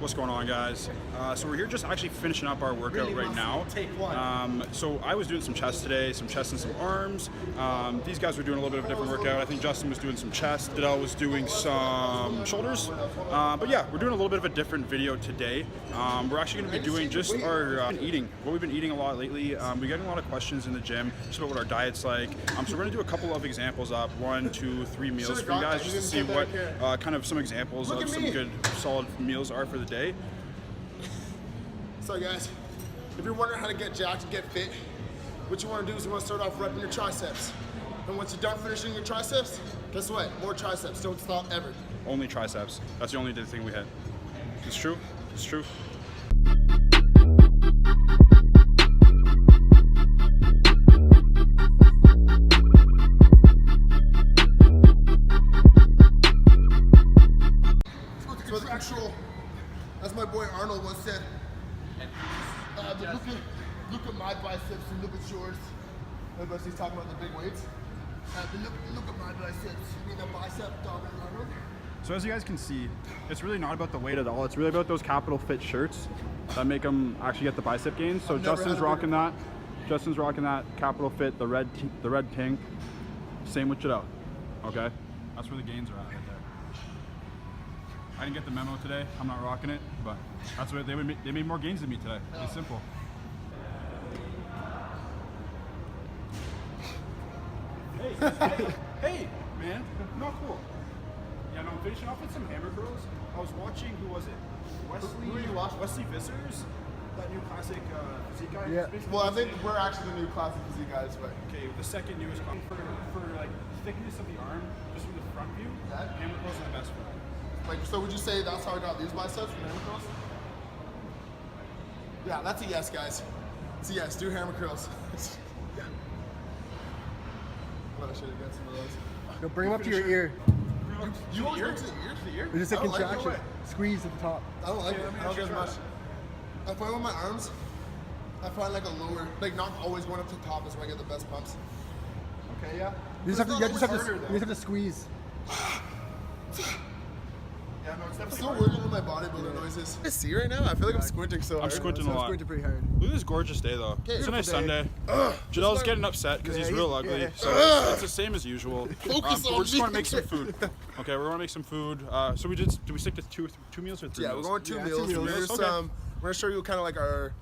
What's going on, guys? So we're here just actually finishing up our workout right now. So I was doing some chest today, some chest and some arms. These guys were doing a little bit of a different workout. I think Justin was doing some chest. Didel was doing some shoulders. But yeah, we're doing a little bit of a different video today. We're actually going to be doing just our eating, what we've been eating a lot lately. We're getting a lot of questions in the gym just about what our diet's like. So we're going to do a couple of examples of 1, 2, 3 meals for you guys just to see what kind of some examples of some good solid meals are for the day. So guys, if you're wondering how to get jacked and get fit, what you want to do is you want to start off repping your triceps. And once you're done finishing your triceps, guess what? More triceps. Don't stop ever. Only triceps. That's the only thing we hit. It's true. It's true. So the actual, as my boy Arnold once said, look at my biceps and look at yours. Everybody, he's talking about the big weights. Look at my biceps. You mean the bicep dog Arnold? So as you guys can see, it's really not about the weight at all. It's really about those capital fit shirts that make them actually get the bicep gains. So Justin's rocking that. Justin's rocking that capital fit, the red pink. Same with Jadel. Okay, that's where the gains are at right there. I didn't get the memo today. I'm not rocking it, but that's what they made more gains than me today. It's simple. Hey, man, not cool. Yeah, no, I'm finishing off with some hammer curls. I was watching, who was it? Wesley Vissers, that new classic physique guy. Yeah. Well, I think we're actually the new classic physique guys, but okay, the second newest one for like thickness of the arm, just from the front view. Hammer curls are the best for that. like, so would you say that's how I got these biceps from hammer curls? Yeah, that's a yes, guys. It's a yes. Do hammer curls. I should have got some of those. Go bring them up to your ear. You always went to the ear? To the ear? It's just a contraction. Squeeze at the top. I don't like it. I don't get as much. I find with my arms, I find like a lower, like not always going up to the top is where I get the best pumps. Okay, yeah. You just have to squeeze. Yeah, no, I'm still working on my bodybuilder noises. I see right now? I feel like I'm squinting so hard. I'm squinting a lot. I'm squinting pretty hard. Look at this gorgeous day though. It's a nice Sunday. Jadel's getting upset because he's real ugly. yeah. So it's the same as usual. Focus on we're just me. going to make some food. Okay, we're going to make some food. So do we stick to two meals or 3 Yeah, meals? we're going 2 Yeah, meals. 2 meals. We're just, Okay. we're gonna show you kind of like our,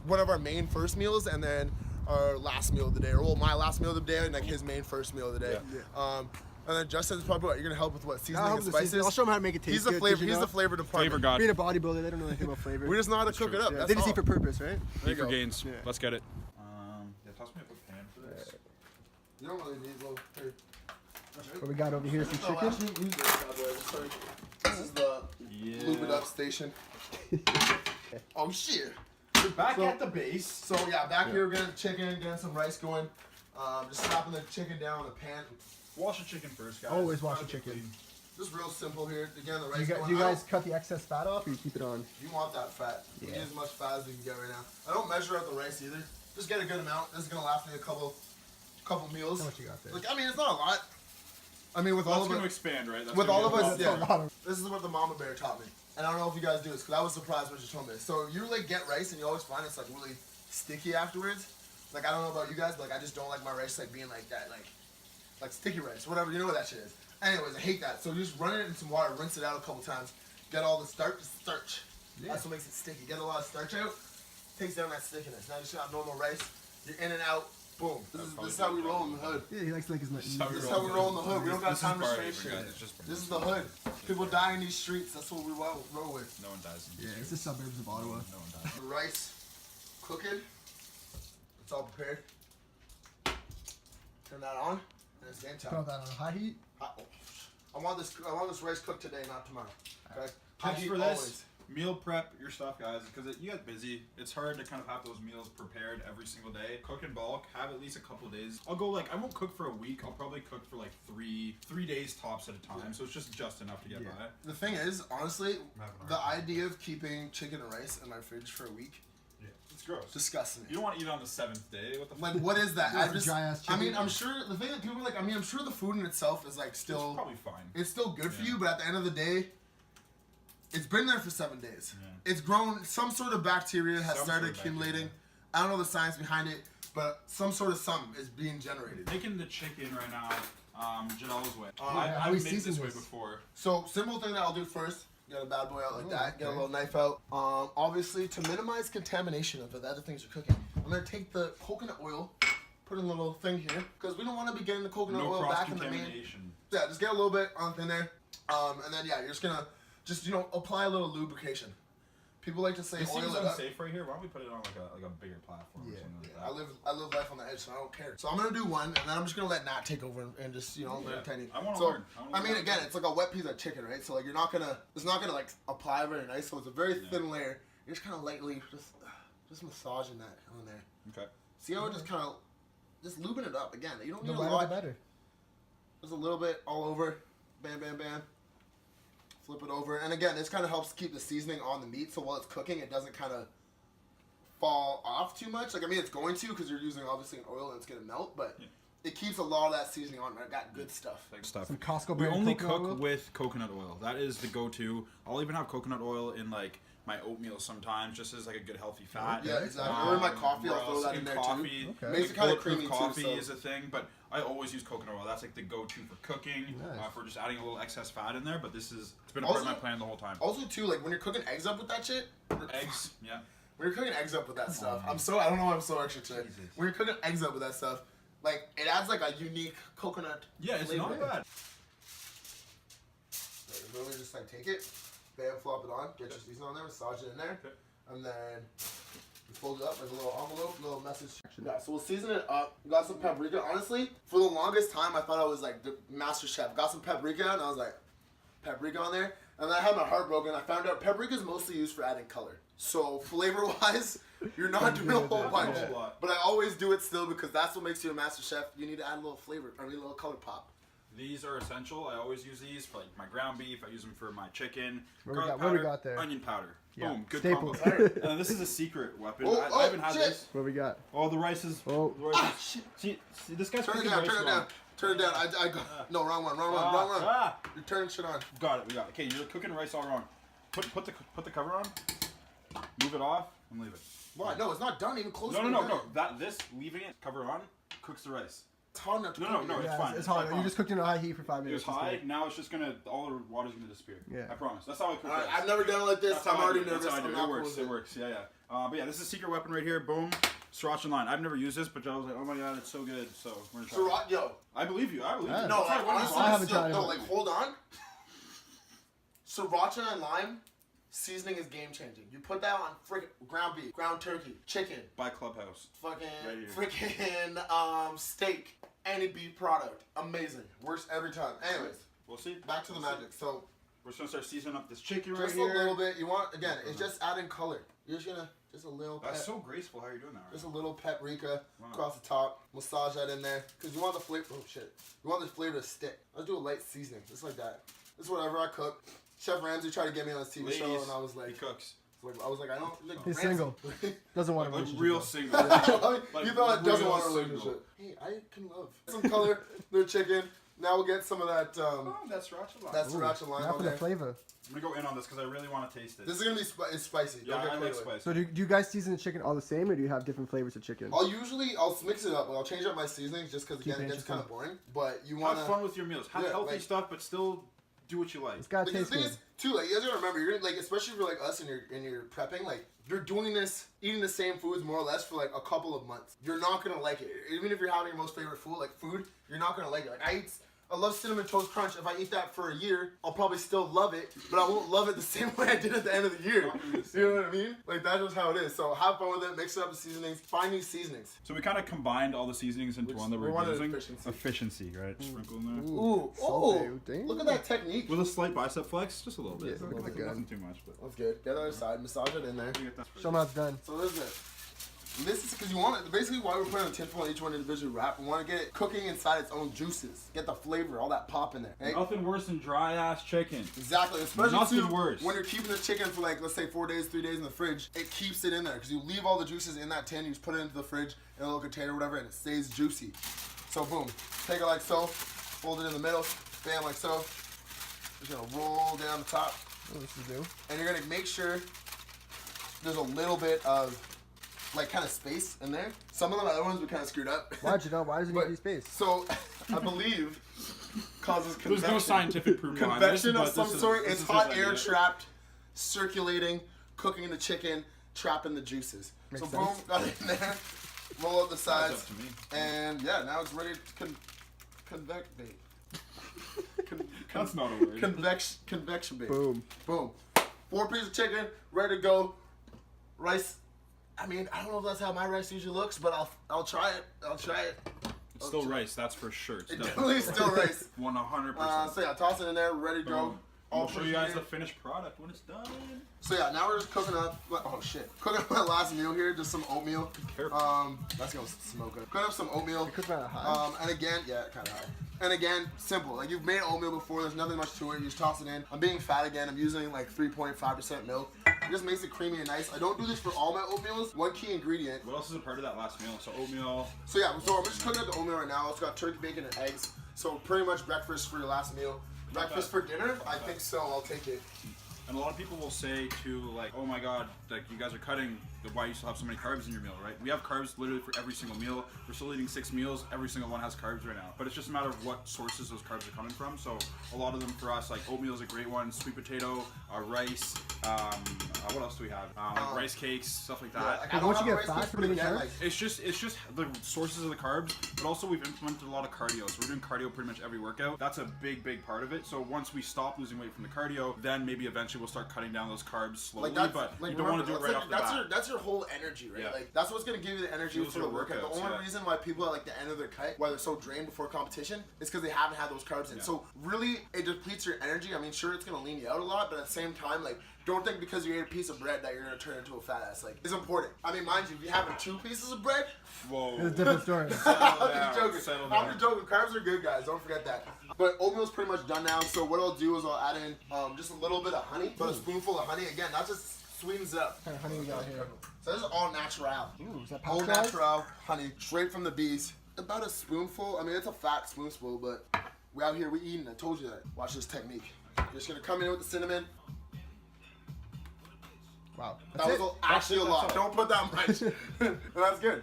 one of our main first meals, and then our last meal of the day, or well, my last meal of the day, and like his main first meal of the day. Yeah. And then Justin's probably what you're gonna help with what seasoning and I'll spices. show him how to make it taste He's the good, flavor. 'cause you He's know, the flavor department. Flavor god. Being a bodybuilder, they don't know anything about flavor. We just know how to cook it up. Yeah, That's they just all. eat for purpose, right? There Eat you for go. gains. Yeah. Let's get it. Yeah, toss me up a pan for this. You don't really need little. Here. What we got over here? Some Oh, chicken. actually, use this bad boy. Sorry. This is the lube it up station. Oh shit. We're back at the base. So yeah, back here we're getting chicken, getting some rice going. Just slapping the chicken down in the pan. Wash the chicken first, guys. Always wash the chicken. Just real simple here. Again, the rice. Do going you out. guys cut the excess fat off, or you keep it on? You want that fat. You Yeah. need as much fat as you can get right now. I don't measure out the rice either. Just get a good amount. This is gonna last me a couple meals. How much you got there? Like, I mean, it's not a lot. I mean, with all That's of going to it, expand, right? That's with gonna all be of a us, lot. That's a lot yeah. of- This is what the mama bear taught me, and I don't know if you guys do this because I was surprised when she told me this. So you like get rice, and you always find it's like really sticky afterwards. Like I don't know about you guys, but like I just don't like my rice like being like that, like sticky rice, whatever. You know what that shit is. Anyways, I hate that. So you just run it in some water, rinse it out a couple times, get all the starch. Yeah. That's what makes it sticky. Get a lot of starch out, takes down that stickiness. Now you just got normal rice. You're in and out. Boom. This is how we roll in the hood. Yeah, he likes to like his This is how we roll in the hood. We don't got time to strain shit. This is the hood. People die in these streets. That's what we roll with. No one dies. Yeah, it's the suburbs of Ottawa. No one dies. The rice cooking. It's all prepared. Turn that on, and it's game Throw time. that on high heat. I want this rice cooked today, not tomorrow. Okay. High Tips heat for this: always. meal prep your stuff, guys, because you get busy. It's hard to kind of have those meals prepared every single day. Cook in bulk. Have at least a couple days. I'll go like I won't cook for a week. I'll probably cook for like three days tops at a time. So it's just enough to get by. The thing is, honestly, having a the hard idea of keeping chicken and rice in my fridge for a week Yeah, it's gross. disgusts me. You don't want to eat it on the 7th day. What the Like, fuck? what is that? Yeah, I for just, dry-ass I mean, chicken. I'm sure the thing that people are like, I mean, I'm sure the food in itself is like It's still, probably fine. it's still good for Yeah. you, but at the end of the day, It's been there for 7 days. Yeah. It's grown. Some sort of bacteria has started accumulating. I don't know the science behind it, but some sort of something is being generated. Making the chicken right now, Janelle's way. I've made it this way before. So simple thing that I'll do first. Get a bad boy out like that. Get a little knife out. Obviously, to minimize contamination of the other things you're cooking, I'm gonna take the coconut oil, put in a little thing here, because we don't want to be getting the coconut oil back in the main. Yeah, just get a little bit on in there, and then yeah, you're just gonna apply a little lubrication. People like to say it oil seems it unsafe right here. Why don't we put it on like a bigger platform or something like that? I live life on the edge, so I don't care. So I'm gonna do one, and then I'm just gonna let Nat take over and just learn tiny. I want to learn. I mean, again, it's like a wet piece of chicken, right? So like it's not gonna like apply very nice. So it's a very thin layer. You're just kind of lightly just massaging that on there. Okay. See how it just kind of just lubing it up again. You don't need The a lighter lot. the better. Just a little bit all over. Bam, bam, bam. Flip it over, and again, this kind of helps keep the seasoning on the meat, so while it's cooking, it doesn't kind of fall off too much. Like, I mean, it's going to, because you're using, obviously, an oil, and it's going to melt, but it keeps a lot of that seasoning on. I got good stuff. Some Costco We brand only coconut cook oil? with coconut oil. That is the go-to. I'll even have coconut oil in, like, my oatmeal sometimes, just as like a good healthy fat. Yeah, exactly. Or in my coffee, I'll throw that in there coffee. too. Okay. Makes it kind of creamy coffee too. is a thing, but I always use coconut oil. That's like the go-to for cooking, Nice. for just adding a little excess fat in there. But it's been a part of my plan the whole time. Also, too, like when you're cooking eggs up with that shit. Eggs, yeah. When you're cooking eggs up with that stuff, I don't know why I'm so extra today. When you're cooking eggs up with that stuff, like it adds like a unique coconut. Yeah, it's flavor. not bad. Like, literally just like take it, bam, flop it on, get your seasoning on there, massage it in there, and then you fold it up like a little envelope, little message. Yeah, so we'll season it up. We got some paprika. Honestly, for the longest time, I thought I was like the master chef. Got some paprika, and I was like, paprika on there. And then I had my heart broken. I found out paprika is mostly used for adding color. So flavor-wise, you're not doing a whole bunch. But I always do it still because that's what makes you a master chef. You need to add a little flavor, a little color pop. These are essential. I always use these for like my ground beef. I use them for my chicken. What we got there? Onion powder. Yeah. Boom. Good Staples. combo. This is a secret weapon. I haven't had this. What we got? Oh, the rice is. Oh. The rice is, see, this guy's Turn it cooking down, rice turn it wrong. down. Turn it down. I got no wrong one. You're turning shit on. Got it. We got it. Okay, you're cooking rice all wrong. Put the cover on. Move it off and leave it. What? No, it's not done. Even close. No. This leaving it cover on cooks the rice. It's hard enough to No, cook. it's fine. It's hard. You just cooked it on high heat for 5 It minutes. was high. Now it's just all the water's gonna disappear. Yeah. I promise. That's how I cook All right, rice. I've never done it like this. That's I'm how I already do it. nervous. That's how I do it. I'm It not works. cool It with works. Yeah. But yeah, this is a secret weapon right here. Boom. Sriracha and lime. I've never used this, but Joe was like, "Oh my god, it's so good." So we're gonna try. Sriracha, yo. I believe you. I believe you. No, That's like, why I honestly, I haven't tried it. no, like, hold on. Sriracha and lime seasoning is game changing. You put that on freaking ground beef, ground turkey, chicken, By Clubhouse. fucking Right here. freaking steak, any beef product. Amazing. Works every time. Anyways, We'll see. back to the magic. So We're just gonna start seasoning up this chicken right just here. a little bit. You want again? It's just adding color. You're just gonna just a little. That's pep- so graceful. How are you doing that? Right Just a now? little paprika Wow. across the top. Massage that in there because you want the flavor. Oh shit! You want the flavor to stick. Let's do a light seasoning, just like that. This is whatever I cook. Chef Ramsay tried to get me on his TV show, Ladies, and I was he like, cooks. I don't. Like, He's Ramsay. single. Doesn't want a Like relationship. real though. single. You thought it doesn't real want a single. relationship. Hey, I can love some color. The chicken. Now we'll get some of that. Oh, that's sriracha lime. That's sriracha lime Now on for the there. flavor. I'm gonna go in on this because I really want to taste it. This is gonna be it's spicy. Yeah, Don't get I like carried away. spicy. So do you guys season the chicken all the same, or do you have different flavors of chicken? I'll mix it up. I'll change up my seasonings just because again Keep it it gets kind of interesting. boring. But you want Have fun with your meals. Have Yeah, healthy like- stuff, but still do what you like. It's gotta Like, the taste thing good. is, too, like, you guys gotta remember, you're gonna, like, especially for like us and you're prepping, like, you're doing this, eating the same foods more or less for like a couple of months. You're not gonna like it, even if you're having your most favorite food, like food. You're not gonna like it. Like I love Cinnamon Toast Crunch. If I eat that for a year, I'll probably still love it, but I won't love it the same way I did at the end of the year. You know what I mean? Like that's just how it is. So have fun with it. Mix it up with seasonings. Find new seasonings. So we kind of combined all the seasonings into one that we we're wanted using. efficiency. Efficiency, right? Sprinkle in there. Ooh, Salty, damn. look at that technique. With a slight bicep flex, just a little bit. Yeah, a little bit good. Nothing too much, but. That's good. Get the other side. Massage it in there. You get that. Show them how it's done. So this is it. And this is because you want it. Basically, why we're putting a tinfoil on each one individual wrap. We want to get it cooking inside its own juices. Get the flavor, all that pop in there. Right? Nothing worse than dry ass chicken. Exactly. Especially Nothing too, worse. when you're keeping the chicken for like, let's say 4 days, 3 days in the fridge. It keeps it in there because you leave all the juices in that tin. You just put it into the fridge in a little container or whatever, and it stays juicy. So boom, take it like so, fold it in the middle, bam, like so. Just gonna roll down the top. Oh, this is new. And you're gonna make sure there's a little bit of like kind of space in there. Some of the other ones we kind of screwed up. Why'd you know? Why does it need to be space? So I believe causes convection. There's no scientific proof behind this, Convection of but some sort. this It's is hot his air idea. trapped, circulating, cooking the chicken, trapping the juices. Makes so boom, sense. got it in there. Roll up the sides, That's up to me. and yeah, now it's ready to convectate. That's not a word. Convection bait. Boom. Boom. 4 pieces of chicken, ready to go. Rice. I mean, I don't know if that's how my rice usually looks, but I'll try it. I'll try it. It's still rice, that's for sure. It's It definitely is still rice. 100%. So yeah, toss it in there, ready to go. Boom. All I'll show you guys the pushed finished product when it's done. So yeah, now we're just cooking up. Oh shit! Cooking up my last meal here, just some oatmeal. Careful. Let's go smoke it. Cooking up some oatmeal. Cook that high. And again, yeah, kind of high. And again, simple. Like you've made oatmeal before. There's nothing much to it. You just toss it in. I'm being fat again. I'm using like 3.5% milk. It just makes it creamy and nice. I don't do this for all my oatmeals. One key ingredient. What else is a part of that last meal? So oatmeal. So yeah, so I'm just cooking up the oatmeal right now. It's got turkey bacon and eggs. So pretty much breakfast for your last meal. Breakfast for dinner? I think so. I'll take it. And a lot of people will say too, like, oh my god, like you guys are cutting, why you still have so many carbs in your meal, right? We have carbs literally for every single meal. We're still eating 6 meals, every single one has carbs right now. But it's just a matter of what sources those carbs are coming from. So a lot of them for us, like oatmeal is a great one, sweet potato, rice, what else do we have? Like rice cakes, stuff like that. Yeah, like, I But don't once you have get rice fat cakes, from but eating again, carbs? like, It's just the sources of the carbs, but also we've implemented a lot of cardio. So we're doing cardio pretty much every workout. That's a big part of it. So once we stop losing weight from the cardio, then maybe eventually we'll start cutting down those carbs slowly. that's, But like, you don't want to do it right off the bat. That's your whole energy, right? Yeah. Like that's what's gonna give you the energy Fuels for the your workout. The workouts, only yeah. reason why people at like the end of their cut, why they're so drained before competition, is because they haven't had those carbs in. Yeah. So really, it depletes your energy. I mean, sure, it's gonna lean you out a lot, but at the same time, like, don't think because you ate a piece of bread that you're gonna turn into a fat ass. Like, it's important. I mean, mind you, if you having 2 pieces of bread, Whoa. It's a different story. Settle I'm down, just joking. settle I'm down. just joking. Carbs are good, guys. Don't forget that. But oatmeal's pretty much done now. So what I'll do is I'll add in just a little bit of honey. Put a spoonful of honey. Again, that just sweetens it up. What kind of honey we got here? So this is all natural. Ooh, is that All pasteurized? natural honey, straight from the bees. About a spoonful. I mean, it's a fat spoonful, but we out here, we eating. I told you that. Watch this technique. You're just gonna come in with the cinnamon. Wow. That was actually a lot. Don't put that much. That's good.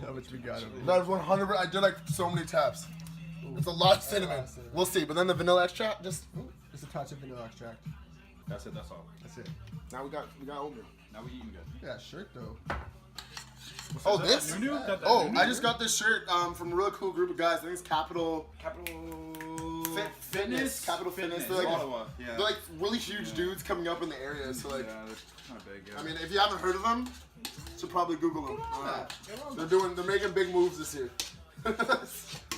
How much we got over here? That was 100. I did like so many taps. It's a lot of cinnamon. We'll see. But then the vanilla extract, just Just a touch of vanilla extract. That's it, that's all. That's it. now we got oatmeal. Now we eating good. Look at that shirt though. Oh, Is that this? that new? That Oh, new? I just got this shirt from a really cool group of guys. I think it's Capital Fitness. Capital Fitness. They're like, Ottawa. Yeah. they're like really huge dudes coming up in the area. So like, Yeah, they're kind of big. Yeah. I mean, if you haven't heard of them, you should probably Google them. They're making big moves this year.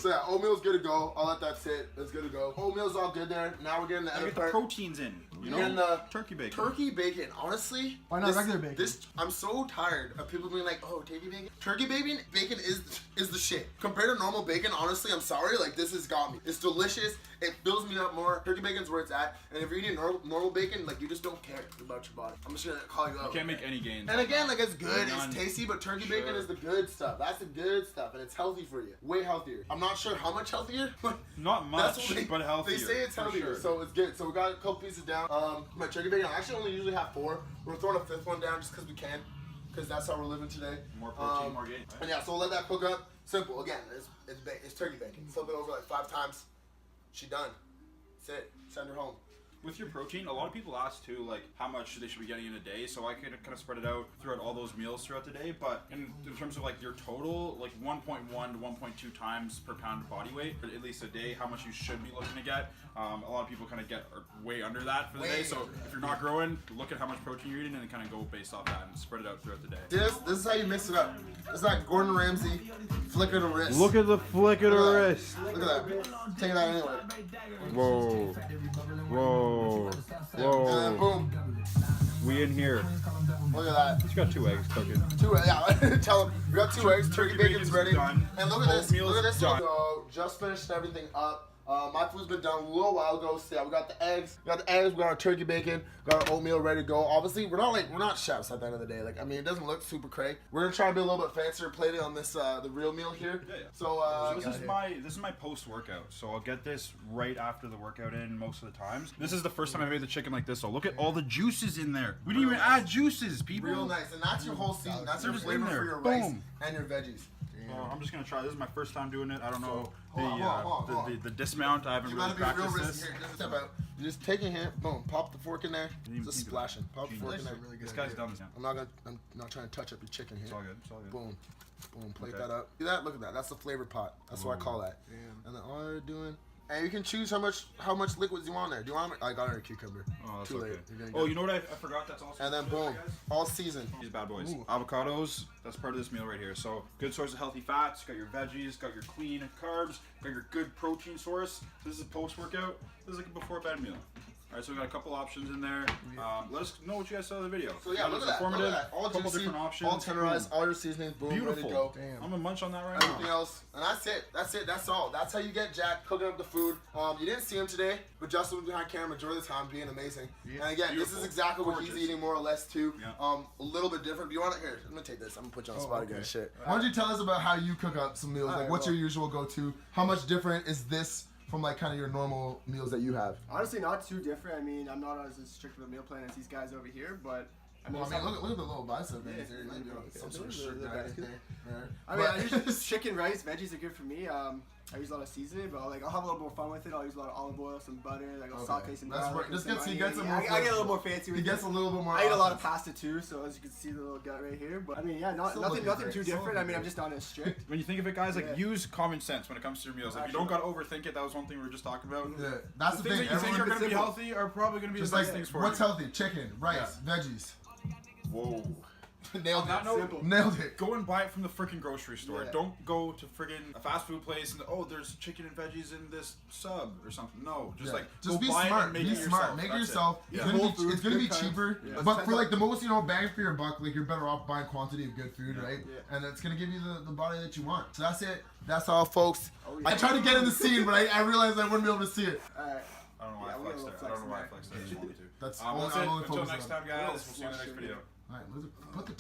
So yeah, oatmeal's good to go. I'll let that sit. It's good to go. Oatmeal's all good there. Now we're getting the Gotta other get the part. proteins in. You Getting know, the turkey bacon. Turkey bacon, honestly. Why not regular bacon? I'm so tired of people being like, oh, turkey bacon. Turkey bacon is the shit. Compared to normal bacon, honestly, I'm sorry. Like, this has got me. It's delicious. It fills me up more. Turkey bacon's where it's at. And if you're eating normal bacon, like, you just don't care about your body. I'm just gonna call you out. You can't make any gains. And again, like, it's good, None. it's tasty, but turkey bacon Sure. is the good stuff. That's the good stuff, and it's healthy for you. Way healthier. I'm not sure how much healthier, but Not that's much, what they, but healthier. They say it's for healthier, sure. so it's good. So we got a couple pieces down. My turkey bacon, I actually only usually have 4. We're throwing a 5th one down just because we can, because that's how we're living today. More protein, more gain. Right? And yeah, so we'll let that cook up. Simple. Again, it's turkey bacon. Flip it over like 5 times. She done. That's it. Send her home. With your protein, a lot of people ask too, like how much they should be getting in a day. So I could kind of spread it out throughout all those meals throughout the day. But in terms of like your total, like 1.1 to 1.2 times per pound of body weight, at least a day, how much you should be looking to get. A lot of people kind of get way under that for the day. So if you're not growing, look at how much protein you're eating and kind of go based off that and spread it out throughout the day. This is how you mix it up. It's like Gordon Ramsay, flick of the wrist. Look at the flick of the wrist. Look at that. Take that anyway. Whoa. Whoa. And then Whoa. boom. We in here. Look at that. He's got 2 eggs cooking. 2 eggs. Yeah, tell him. We got 2 eggs. Turkey bacon's ready. done. And look at this. Oatmeal's Look at this. done. So just finished everything up. My food's been done a little while ago. So yeah, we got the eggs. We got our turkey bacon. We got our oatmeal ready to go. Obviously, we're not chefs at the end of the day. Like, I mean, it doesn't look super crazy. We're gonna try to be a little bit fancier plating on this the real meal here. Yeah. So This is my post workout. So I'll get this right after the workout in most of the times. This is the first time I made the chicken like this. So look at all the juices in there. We didn't even add juices, people. real nice, and that's your whole season. That's your just flavor in there. for your rice Boom. and your veggies. I'm just gonna try. This is my first time doing it. I don't know hold on. the dismount. I haven't You really gotta be real practiced risky this. here. Just step out. You just take your hand, boom, pop the fork in there. even Just think of splashing. that. Pop the fork in there. Really good This guy's idea. done this. I'm not trying to touch up your chicken It's here. all good. It's all good. Boom, boom, plate Okay. that up. See that? Look at that. That's the flavor pot. That's what I call that. Damn. And then all you're doing, and you can choose how much liquids you want there. Do you want? I got her a cucumber. Oh, that's Too okay. late. You're gonna Oh, get- you know what I forgot? That's also. And then good, boom, guys? all seasoned. These bad boys. Ooh. Avocados, that's part of this meal right here. So, good source of healthy fats, got your veggies, got your clean carbs, got your good protein source. This is post-workout. This is like a before-bed meal. Alright, so we got a couple options in there. Let us know what you guys saw in the video. So yeah, look at that. Look at that. All couple juicy, different options. all tenderized, all your seasonings, boom, ready to Beautiful. go. Damn. I'm gonna munch on that right Everything now. else, and that's it. That's all. That's how you get Jack cooking up the food. You didn't see him today, but Justin was behind camera majority of the time, being amazing. Yeah. And again, this Beautiful. is exactly what he's Gorgeous. eating, more or less too. Yeah. A little bit different. Do you want it here? I'm gonna take this. I'm gonna put you on the spot okay. again. Shit. Why don't you tell us about how you cook up some meals? Like, Alright, what's well- your usual go-to? How much different is this from like kind of your normal meals that you have? Honestly, not too different. I mean, I'm not as strict with a meal plan as these guys over here, but I mean, Well, I mean, some- look at the little bicep veins there. You Yeah, might be on yeah, some sort of those are strict the diet best. thing. Right. I mean, I But- use chicken, rice, veggies are good for me. I use a lot of seasoning, but like I'll have a little more fun with it. I'll use a lot of olive oil, some butter, like I'll Okay. saute some That's garlic. right. and Just some gets- he onion. gets a Yeah, more I get a little flavor. more fancy with He gets it. a little bit more. I eat a lot of options. pasta too, so as you can see the little gut right here. But I mean, yeah, Still nothing looking too great. different. I mean, Still I'm just not as strict. When you think of it, guys, like Yeah. use common sense when it comes to your meals. Like, you don't gotta overthink it. That was one thing we were just talking about. Yeah, that's the The things thing. that you think are Everyone gonna be simple. healthy are probably gonna be just the like best things for what's you. healthy? Chicken, rice, veggies. Whoa. Nailed On that it. note, Simple. Nailed it. go and buy it from the freaking grocery store. Yeah. Don't go to friggin' a fast food place and there's chicken and veggies in this sub or something. No, just Yeah. like just go be buy it smart. and make Be it smart. yourself. Make it That's yourself. Yeah. It's Whole foods, gonna be good cheaper, times. Yeah. but Let's for check like out- the most bang for your buck, like you're better off buying quantity of good food, right? Yeah. And it's gonna give you the body that you want. So that's it. That's all, folks. Oh, yeah. I tried to get in the scene, but I realized I wouldn't be able to see it. Alright. I don't know why Yeah, I we flexed got a there. I little don't know why I flex flexed there. I just wanted to. That's That's it. only Until focused next on- time, guys. We'll see you in the next video. All right, let's put the